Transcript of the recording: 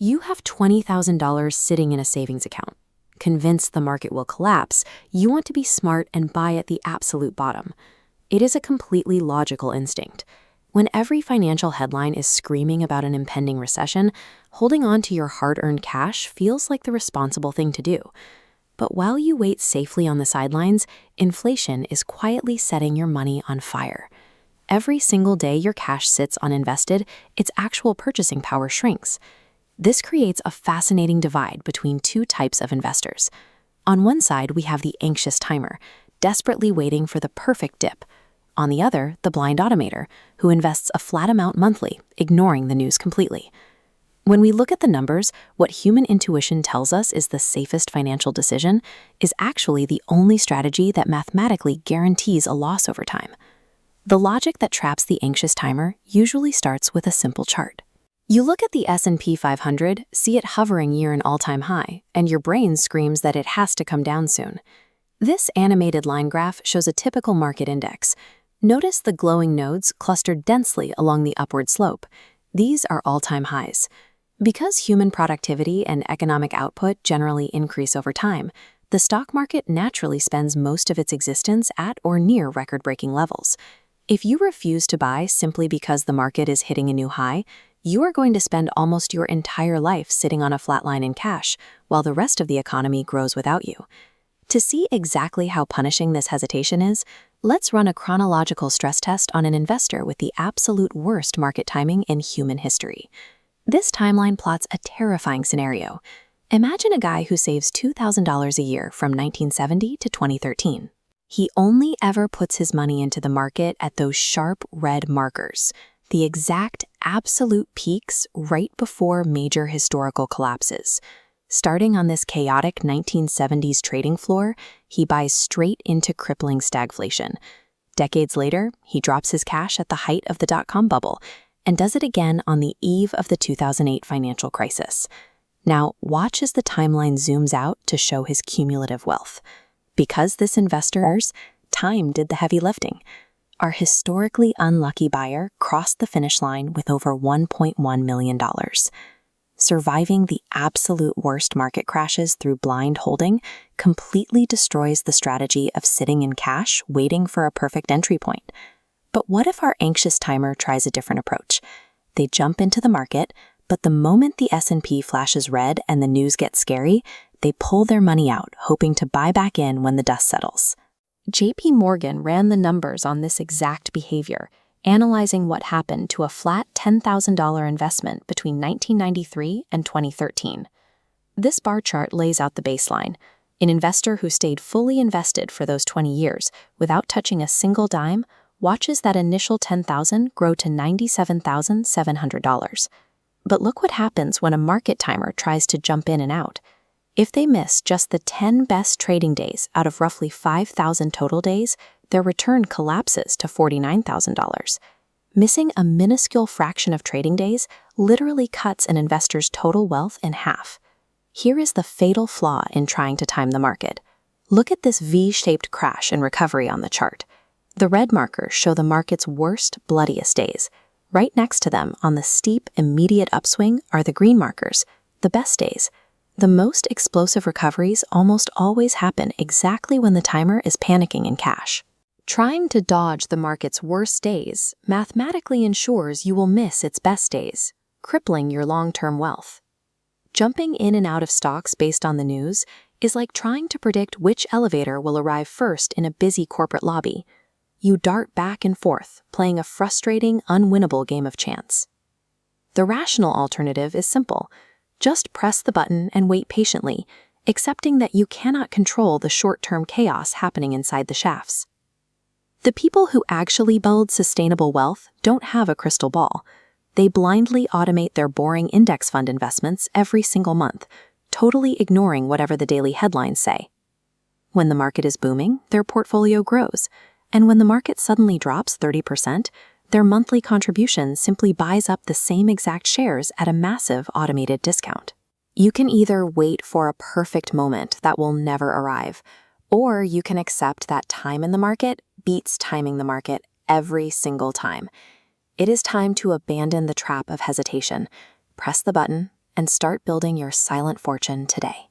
You have $20,000 sitting in a savings account. Convinced the market will collapse, you want to be smart and buy at the absolute bottom. It is a completely logical instinct. When every financial headline is screaming about an impending recession, holding on to your hard-earned cash feels like the responsible thing to do. But while you wait safely on the sidelines, inflation is quietly setting your money on fire. Every single day your cash sits uninvested, its actual purchasing power shrinks. This creates a fascinating divide between two types of investors. On one side, we have the anxious timer, desperately waiting for the perfect dip. On the other, the blind automator, who invests a flat amount monthly, ignoring the news completely. When we look at the numbers, what human intuition tells us is the safest financial decision is actually the only strategy that mathematically guarantees a loss over time. The logic that traps the anxious timer usually starts with a simple chart. You look at the S&P 500, see it hovering near an all-time high, and your brain screams that it has to come down soon. This animated line graph shows a typical market index. Notice the glowing nodes clustered densely along the upward slope. These are all-time highs. Because human productivity and economic output generally increase over time, the stock market naturally spends most of its existence at or near record-breaking levels. If you refuse to buy simply because the market is hitting a new high, you are going to spend almost your entire life sitting on a flat line in cash, while the rest of the economy grows without you. To see exactly how punishing this hesitation is, let's run a chronological stress test on an investor with the absolute worst market timing in human history. This timeline plots a terrifying scenario. Imagine a guy who saves $2,000 a year from 1970 to 2013. He only ever puts his money into the market at those sharp red markers, the exact absolute peaks right before major historical collapses. Starting on this chaotic 1970s trading floor, he buys straight into crippling stagflation. Decades later, he drops his cash at the height of the dot-com bubble and does it again on the eve of the 2008 financial crisis. Now, watch as the timeline zooms out to show his cumulative wealth. Because this investor's time did the heavy lifting, our historically unlucky buyer crossed the finish line with over $1.1 million. Surviving the absolute worst market crashes through blind holding completely destroys the strategy of sitting in cash waiting for a perfect entry point. But what if our anxious timer tries a different approach? They jump into the market, but the moment the S&P flashes red and the news gets scary, they pull their money out, hoping to buy back in when the dust settles. JP Morgan ran the numbers on this exact behavior, analyzing what happened to a flat $10,000 investment between 1993 and 2013. This bar chart lays out the baseline. An investor who stayed fully invested for those 20 years without touching a single dime watches that initial $10,000 grow to $97,700. But look what happens when a market timer tries to jump in and out. If they miss just the 10 best trading days out of roughly 5,000 total days, their return collapses to $49,000. Missing a minuscule fraction of trading days literally cuts an investor's total wealth in half. Here is the fatal flaw in trying to time the market. Look at this V-shaped crash and recovery on the chart. The red markers show the market's worst, bloodiest days. Right next to them, on the steep, immediate upswing, are the green markers, the best days. The most explosive recoveries almost always happen exactly when the timer is panicking in cash. Trying to dodge the market's worst days mathematically ensures you will miss its best days, crippling your long-term wealth. Jumping in and out of stocks based on the news is like trying to predict which elevator will arrive first in a busy corporate lobby. You dart back and forth, playing a frustrating, unwinnable game of chance. The rational alternative is simple. Just press the button and wait patiently, accepting that you cannot control the short-term chaos happening inside the shafts. The people who actually build sustainable wealth don't have a crystal ball. They blindly automate their boring index fund investments every single month, totally ignoring whatever the daily headlines say. When the market is booming, their portfolio grows, and when the market suddenly drops 30%, their monthly contribution simply buys up the same exact shares at a massive automated discount. You can either wait for a perfect moment that will never arrive, or you can accept that time in the market beats timing the market every single time. It is time to abandon the trap of hesitation, press the button, and start building your silent fortune today.